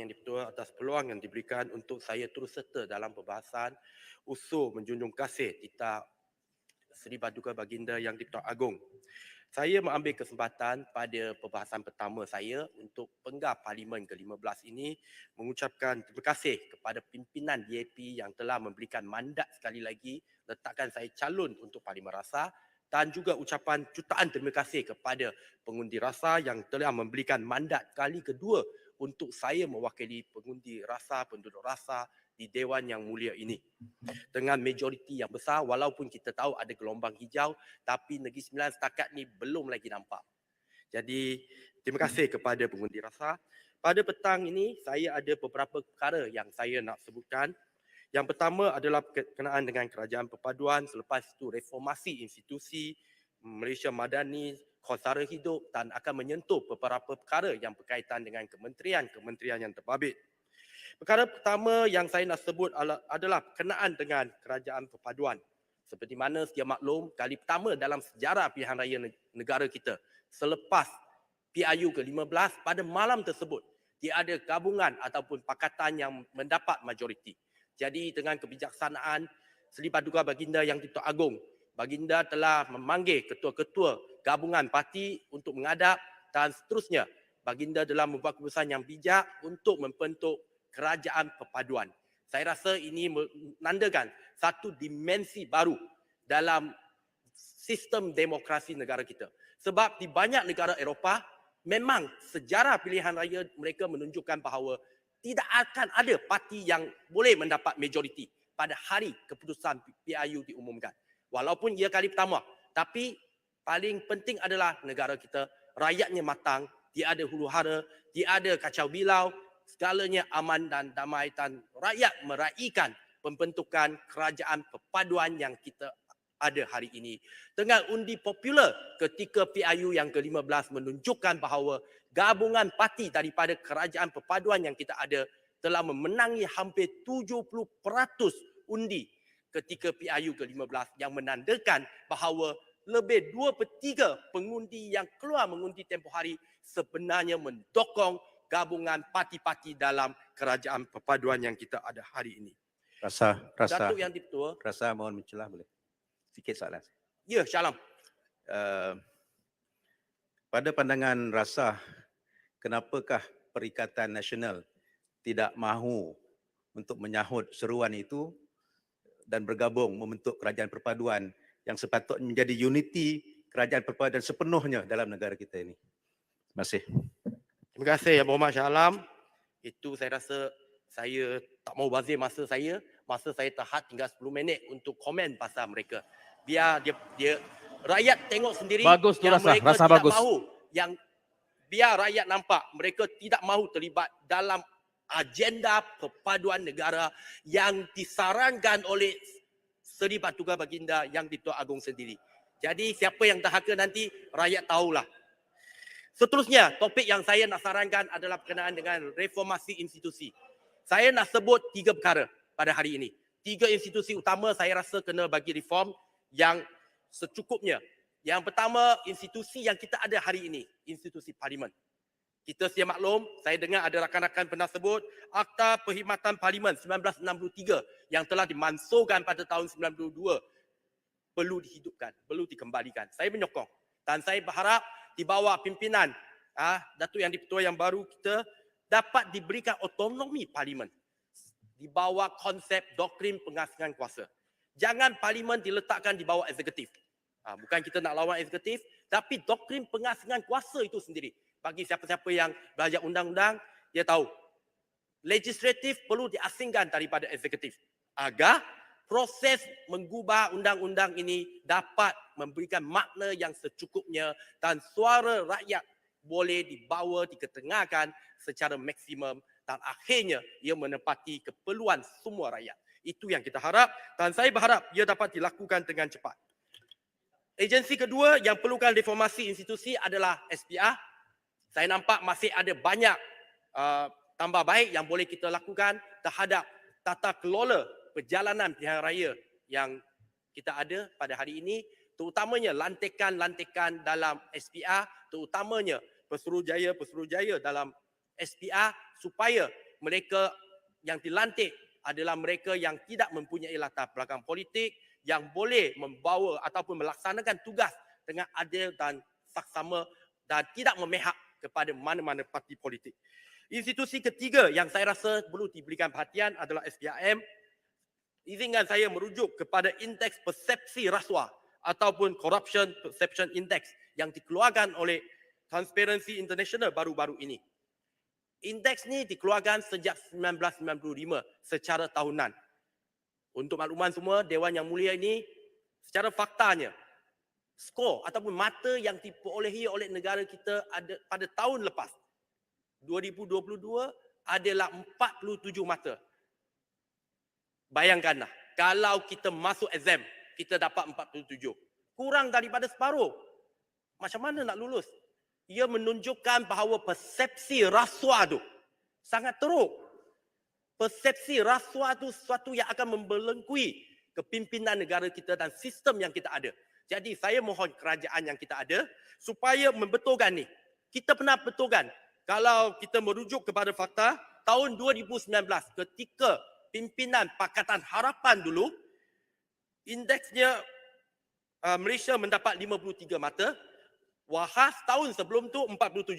Yang di-Pertua atas peluang yang diberikan untuk saya turut serta dalam perbahasan usul menjunjung kasih Tita Seri Paduka Baginda Yang di-Pertua Agong. Saya mengambil kesempatan pada perbahasan pertama saya untuk penggar Parlimen ke-15 ini mengucapkan terima kasih kepada pimpinan DAP yang telah memberikan mandat sekali lagi letakkan saya calon untuk Parlimen Rasa, dan juga ucapan jutaan terima kasih kepada pengundi rasa yang telah memberikan mandat kali kedua untuk saya mewakili pengundi rasa, penduduk rasa di Dewan Yang Mulia ini. Dengan majoriti yang besar, walaupun kita tahu ada gelombang hijau, tapi Negeri Sembilan setakat ni belum lagi nampak. Jadi, terima kasih kepada pengundi rasa. Pada petang ini, saya ada beberapa perkara yang saya nak sebutkan. Yang pertama adalah berkenaan dengan kerajaan perpaduan, selepas itu reformasi institusi Malaysia Madani, kos sara hidup, dan akan menyentuh beberapa perkara yang berkaitan dengan kementerian-kementerian yang terbabit. Perkara pertama yang saya nak sebut adalah berkenaan dengan kerajaan perpaduan. Seperti mana sedia maklum, kali pertama dalam sejarah pilihan raya negara kita, selepas PIU ke-15, pada malam tersebut, dia ada gabungan ataupun pakatan yang mendapat majoriti. Jadi dengan kebijaksanaan Seri Paduka Baginda Yang di-Pertua Agong, Baginda telah memanggil ketua-ketua gabungan parti untuk menghadap, dan seterusnya Baginda telah membuat keputusan yang bijak untuk membentuk kerajaan perpaduan. Saya rasa ini menandakan satu dimensi baru dalam sistem demokrasi negara kita. Sebab di banyak negara Eropah, memang sejarah pilihan raya mereka menunjukkan bahawa tidak akan ada parti yang boleh mendapat majoriti pada hari keputusan PIU diumumkan. Walaupun ia kali pertama, tapi paling penting adalah negara kita, rakyatnya matang, tidak ada huru hara, tidak ada kacau bilau, segalanya aman dan damai, dan rakyat meraihkan pembentukan kerajaan perpaduan yang kita ada hari ini. Dengan undi popular ketika PIU yang ke-15 menunjukkan bahawa gabungan parti daripada kerajaan perpaduan yang kita ada telah memenangi hampir 70% undi ketika PIU ke-15, yang menandakan bahawa lebih 2/3 pengundi yang keluar mengundi tempoh hari sebenarnya mendokong gabungan parti-parti dalam kerajaan perpaduan yang kita ada hari ini. Datuk Yang di-Pertua. Rasa mohon mencelah boleh. Sikit soalan. Ya, Syalam. Pada pandangan rasa, kenapakah Perikatan Nasional tidak mahu untuk menyahut seruan itu dan bergabung membentuk kerajaan perpaduan yang sepatutnya menjadi uniti kerajaan perpaduan sepenuhnya dalam negara kita ini? Terima kasih. Terima kasih Yang Berhormat Shah Alam. Itu saya rasa saya tak mau bazir masa saya. Masa saya terhad tinggal 10 minit untuk komen pasal mereka. Biar dia rakyat tengok sendiri. Bagus tu yang rasa, mereka rasa tidak bagus. mahu, yang biar rakyat nampak mereka tidak mahu terlibat dalam agenda perpaduan negara yang disarankan oleh Seri Paduka Baginda Yang di-Pertua Agong sendiri. Jadi siapa yang terhaka nanti rakyat tahulah. Seterusnya, topik yang saya nak sarankan adalah berkenaan dengan reformasi institusi. Saya nak sebut 3 perkara pada hari ini. 3 institusi utama saya rasa kena bagi reform yang secukupnya. Yang pertama, institusi yang kita ada hari ini, institusi Parlimen. Kita sedia maklum, saya dengar ada rakan-rakan pernah sebut Akta Perkhidmatan Parlimen 1963 yang telah dimansuhkan pada tahun 92 perlu dihidupkan, perlu dikembalikan. Saya menyokong dan saya berharap di bawah pimpinan Datuk Yang di-Pertua yang baru kita dapat diberikan otonomi Parlimen di bawah konsep doktrin pengasingan kuasa. Jangan Parlimen diletakkan di bawah eksekutif. Bukan kita nak lawan eksekutif, tapi doktrin pengasingan kuasa itu sendiri. Bagi siapa-siapa yang belajar undang-undang, dia tahu legislatif perlu diasingkan daripada eksekutif agar proses mengubah undang-undang ini dapat memberikan makna yang secukupnya dan suara rakyat boleh dibawa, diketengahkan secara maksimum dan akhirnya ia menepati keperluan semua rakyat. Itu yang kita harap dan saya berharap ia dapat dilakukan dengan cepat. Agensi kedua yang perlukan reformasi institusi adalah SPR. Saya nampak masih ada banyak tambah baik yang boleh kita lakukan terhadap tata kelola perjalanan pilihan raya yang kita ada pada hari ini, terutamanya lantikan-lantikan dalam SPR, terutamanya pesuruhjaya-pesuruhjaya dalam SPR supaya mereka yang dilantik adalah mereka yang tidak mempunyai latar belakang politik, yang boleh membawa ataupun melaksanakan tugas dengan adil dan saksama dan tidak memihak kepada mana-mana parti politik. Institusi ketiga yang saya rasa perlu diberikan perhatian adalah SPRM. Izinkan saya merujuk kepada indeks persepsi rasuah ataupun Corruption Perception Index yang dikeluarkan oleh Transparency International baru-baru ini. Indeks ni dikeluarkan sejak 1995 secara tahunan. Untuk makluman semua, Dewan Yang Mulia ini secara faktanya, skor ataupun mata yang diperolehi oleh negara kita ada pada tahun lepas, 2022 adalah 47 mata. Bayangkanlah, kalau kita masuk exam, kita dapat 47. Kurang daripada separuh. Macam mana nak lulus? Ia menunjukkan bahawa persepsi rasuah tu sangat teruk. Persepsi rasuah tu sesuatu yang akan membelengkui kepimpinan negara kita dan sistem yang kita ada. Jadi saya mohon kerajaan yang kita ada supaya membetulkan ni. Kita pernah betulkan, kalau kita merujuk kepada fakta, tahun 2019 ketika pimpinan Pakatan Harapan dulu, indeksnya Malaysia mendapat 53 mata, Wahas tahun sebelum tu 47.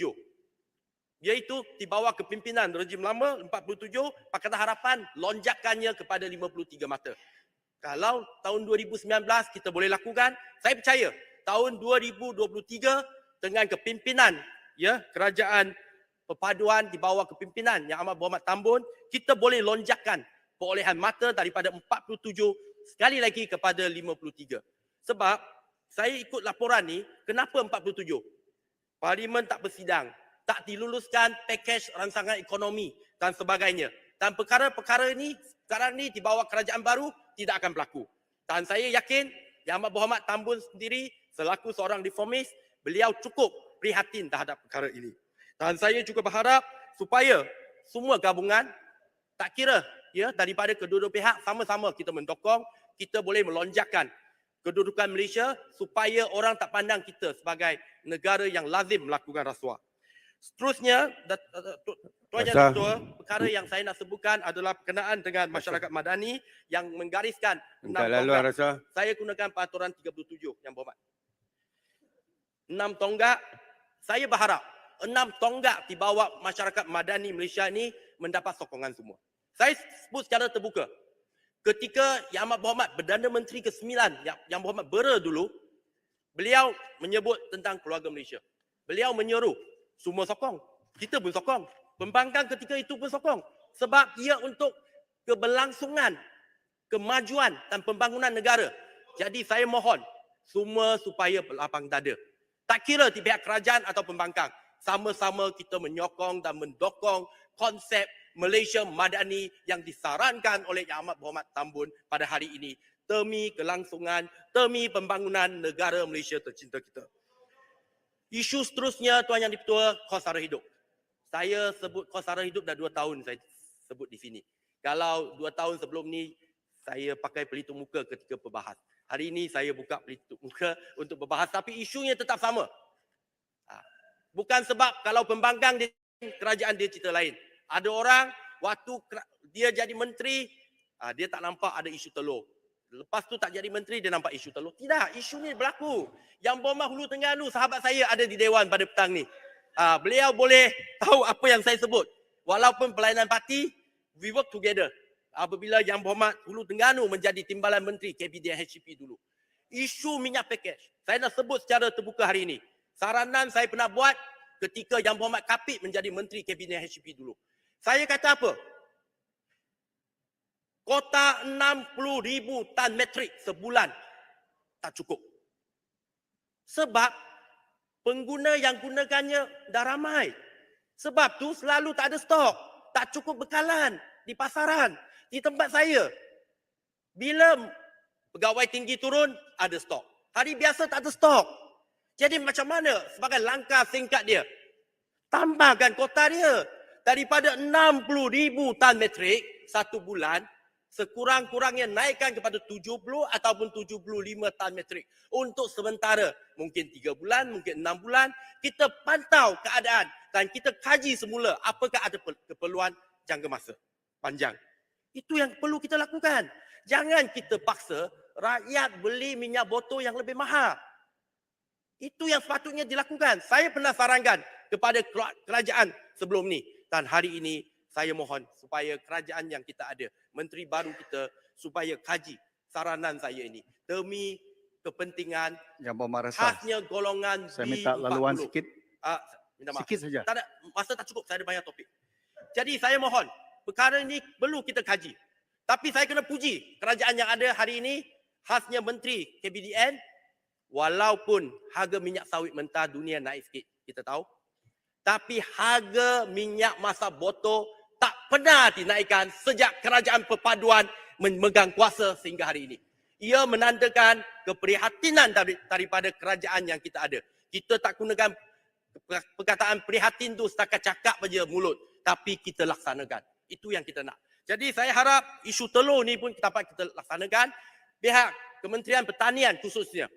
Iaitu di bawah kepimpinan rejim lama 47, Pakatan Harapan lonjakannya kepada 53 mata. Kalau tahun 2019 kita boleh lakukan, saya percaya tahun 2023 dengan kepimpinan kerajaan perpaduan di bawah kepimpinan Yang Amat Berhormat Tambun, kita boleh lonjakkan perolehan mata daripada 47 sekali lagi kepada 53. Sebab saya ikut laporan ni, kenapa 47? Parlimen tak bersidang, tak diluluskan pakej rancangan ekonomi dan sebagainya. Dan perkara-perkara ini sekarang ni di bawah kerajaan baru tidak akan berlaku. Dan saya yakin Yang Amat Berhormat Tambun sendiri selaku seorang reformis, beliau cukup prihatin terhadap perkara ini. Dan saya juga berharap supaya semua gabungan, tak kira daripada kedua-dua pihak, sama-sama kita mendokong, kita boleh melonjakkan kedudukan Malaysia supaya orang tak pandang kita sebagai negara yang lazim melakukan rasuah. Seterusnya, Tuan Yang Ketua, perkara yang saya nak sebutkan adalah berkenaan dengan masyarakat madani yang menggariskan 6 tonggak. Saya gunakan peraturan 37 Yang Berhormat. 6 tonggak, saya berharap 6 tonggak di bawah masyarakat madani Malaysia ini mendapat sokongan semua. Saya sebut secara terbuka. Ketika Yang Amat Berhormat Perdana Menteri ke-9 Yang Berhormat Bera dulu, beliau menyebut tentang keluarga Malaysia. Beliau menyeru semua sokong. Kita pun sokong. Pembangkang ketika itu pun sokong. Sebab ia untuk keberlangsungan, kemajuan dan pembangunan negara. Jadi saya mohon semua supaya berlapang dada. Tak kira di pihak kerajaan atau pembangkang. Sama-sama kita menyokong dan mendokong konsep Malaysia Madani yang disarankan oleh Yang Amat Berhormat Tambun pada hari ini demi kelangsungan, demi pembangunan negara Malaysia tercinta kita. Isu seterusnya, Tuan Yang Di-Pertua, kos sara hidup. Saya sebut kos sara hidup dah 2 tahun saya sebut di sini. Kalau 2 tahun sebelum ni, saya pakai pelitup muka ketika berbahas. Hari ini saya buka pelitup muka untuk berbahas, tapi isunya tetap sama. Bukan sebab kalau pembangkang dia, kerajaan dia cerita lain. Ada orang, waktu dia jadi menteri, dia tak nampak ada isu telur. Lepas tu tak jadi menteri, dia nampak isu telur. Tidak, isu ni berlaku. Yang Berhormat Hulu Terengganu, sahabat saya ada di Dewan pada petang ni. Beliau boleh tahu apa yang saya sebut. Walaupun pelayanan parti, we work together. Apabila Yang Berhormat Hulu Terengganu menjadi timbalan menteri KBDN HCP dulu. Isu minyak pakej, saya nak sebut secara terbuka hari ini. Saranan saya pernah buat ketika Yang Berhormat Kapit menjadi menteri KBDN HCP dulu. Saya kata apa? Kota 60,000 tan metrik sebulan tak cukup. Sebab pengguna yang gunakannya dah ramai. Sebab tu selalu tak ada stok. Tak cukup bekalan di pasaran. Di tempat saya, bila pegawai tinggi turun, ada stok. Hari biasa tak ada stok. Jadi macam mana sebagai langkah singkat dia? Tambahkan kota dia. Daripada 60,000 tan metrik satu bulan, sekurang-kurangnya naikkan kepada 70 ataupun 75 tan metrik. Untuk sementara, mungkin 3 bulan, mungkin 6 bulan, kita pantau keadaan dan kita kaji semula apakah ada keperluan jangka masa panjang. Itu yang perlu kita lakukan. Jangan kita paksa rakyat beli minyak botol yang lebih mahal. Itu yang sepatutnya dilakukan. Saya pernah sarankan kepada kerajaan sebelum ni. Dan hari ini saya mohon supaya kerajaan yang kita ada, menteri baru kita, supaya kaji saranan saya ini. Demi kepentingan Yang Berhormat Rasa, khasnya golongan saya B40. minta laluan sikit, Minta maaf. sikit saja. Tak ada, masa tak cukup, saya ada banyak topik. Jadi saya mohon, perkara ini perlu kita kaji. Tapi saya kena puji kerajaan yang ada hari ini, khasnya Menteri KBDN, walaupun harga minyak sawit mentah dunia naik sikit, kita tahu. Tapi harga minyak masak botol tak pernah dinaikkan sejak kerajaan perpaduan memegang kuasa sehingga hari ini. Ia menandakan keprihatinan daripada kerajaan yang kita ada. Kita tak gunakan perkataan prihatin tu setakat cakap saja mulut, tapi kita laksanakan. Itu yang kita nak. Jadi saya harap isu telur ni pun dapat kita laksanakan. Pihak Kementerian Pertanian khususnya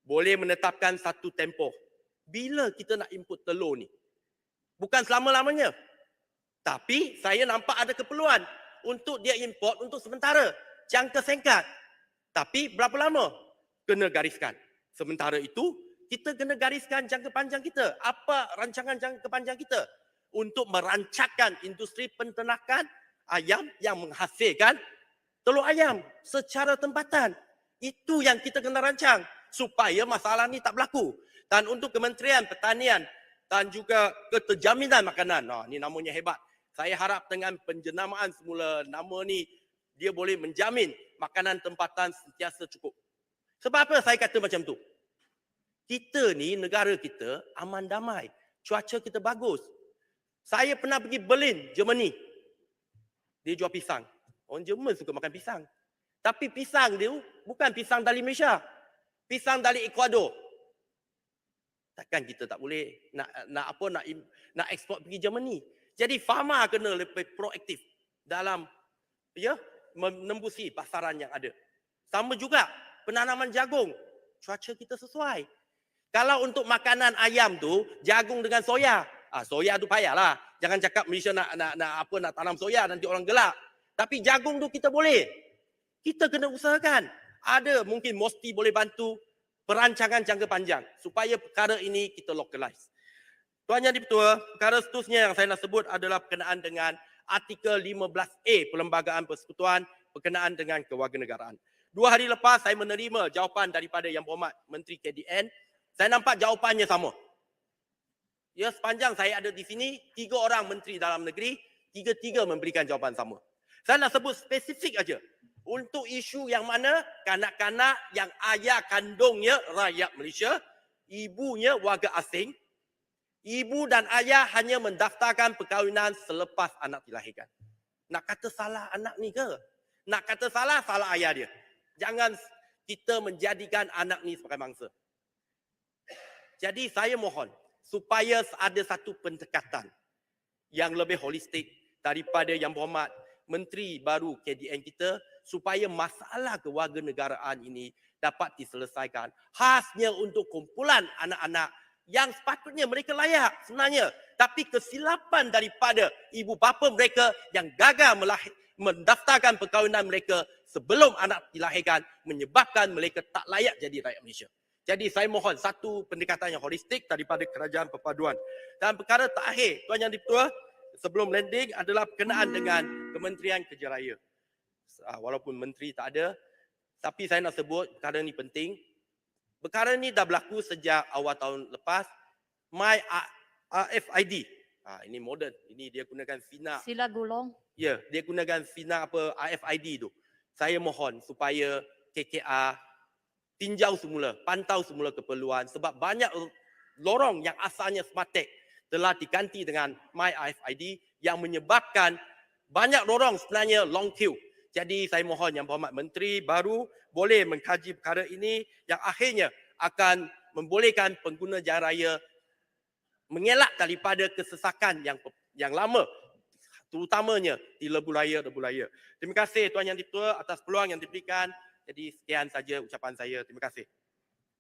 boleh menetapkan satu tempoh. Bila kita nak input telur ni? Bukan selama-lamanya. Tapi saya nampak ada keperluan untuk dia import untuk sementara. Jangka singkat. Tapi berapa lama? Kena gariskan. Sementara itu, kita kena gariskan jangka panjang kita. Apa rancangan jangka panjang kita? Untuk merancangkan industri penternakan ayam yang menghasilkan telur ayam secara tempatan. Itu yang kita kena rancang supaya masalah ni tak berlaku. Dan untuk Kementerian Pertanian dan juga Keterjaminan Makanan, ni namanya hebat. Saya harap dengan penjenamaan semula nama ni, dia boleh menjamin makanan tempatan sentiasa cukup. Sebab apa saya kata macam tu? Kita ni, negara kita aman damai. Cuaca kita bagus. Saya pernah pergi Berlin, Germany. Dia jual pisang. Orang Jerman suka makan pisang. Tapi pisang dia bukan pisang dari Malaysia. Pisang dari Ecuador. Takkan kita tak boleh nak ekspor pergi Germany. Jadi farmer kena lebih proaktif dalam menembusi pasaran yang ada. Sama juga penanaman jagung. Cuaca kita sesuai. Kalau untuk makanan ayam tu jagung dengan soya. Soya tu payahlah. Jangan cakap Malaysia nak tanam soya nanti orang gelak. Tapi jagung tu kita boleh. Kita kena usahakan. Ada mungkin MOSTI boleh bantu perancangan jangka panjang supaya perkara ini kita localize. Tuan Yang Di-Pertua, perkara seterusnya yang saya nak sebut adalah berkenaan dengan artikel 15A Perlembagaan Persekutuan berkenaan dengan kewarganegaraan. 2 hari lepas saya menerima jawapan daripada Yang Berhormat Menteri KDN. Saya nampak jawapannya sama. Ya, sepanjang saya ada di sini, 3 orang menteri dalam negeri, 3 memberikan jawapan sama. Saya nak sebut spesifik aja. Untuk isu yang mana kanak-kanak yang ayah kandungnya rakyat Malaysia, ibunya warga asing, ibu dan ayah hanya mendaftarkan perkahwinan selepas anak dilahirkan. Nak kata salah anak ni ke? Nak kata salah ayah dia. Jangan kita menjadikan anak ni sebagai mangsa. Jadi saya mohon supaya ada satu pendekatan yang lebih holistik daripada Yang Berhormat Menteri baru KDN kita supaya masalah kewarganegaraan ini dapat diselesaikan. Khasnya untuk kumpulan anak-anak yang sepatutnya mereka layak sebenarnya. Tapi kesilapan daripada ibu bapa mereka yang gagal mendaftarkan perkahwinan mereka sebelum anak dilahirkan menyebabkan mereka tak layak jadi rakyat Malaysia. Jadi saya mohon satu pendekatan yang holistik daripada Kerajaan Perpaduan. Dan perkara terakhir, Tuan Yang Di-Pertua, sebelum landing adalah berkenaan dengan Kementerian Kerja Raya. Walaupun menteri tak ada, tapi saya nak sebut perkara ni penting. Perkara ni dah berlaku sejak awal tahun lepas. My RFID. Ini moden. Ini dia gunakan Sina. Sila gulong. Ya, dia gunakan Sina RFID tu. Saya mohon supaya KKR tinjau semula, pantau semula keperluan sebab banyak lorong yang asalnya Smartech telah diganti dengan My RFID yang menyebabkan banyak lorong sebenarnya long queue. Jadi saya mohon Yang Berhormat Menteri baru boleh mengkaji perkara ini yang akhirnya akan membolehkan pengguna jalan raya mengelak daripada kesesakan yang lama, terutamanya di lebuh raya. Terima kasih Tuan Yang Di-Pertua atas peluang yang diberikan. Jadi sekian saja ucapan saya. Terima kasih.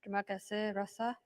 Terima kasih Rasa.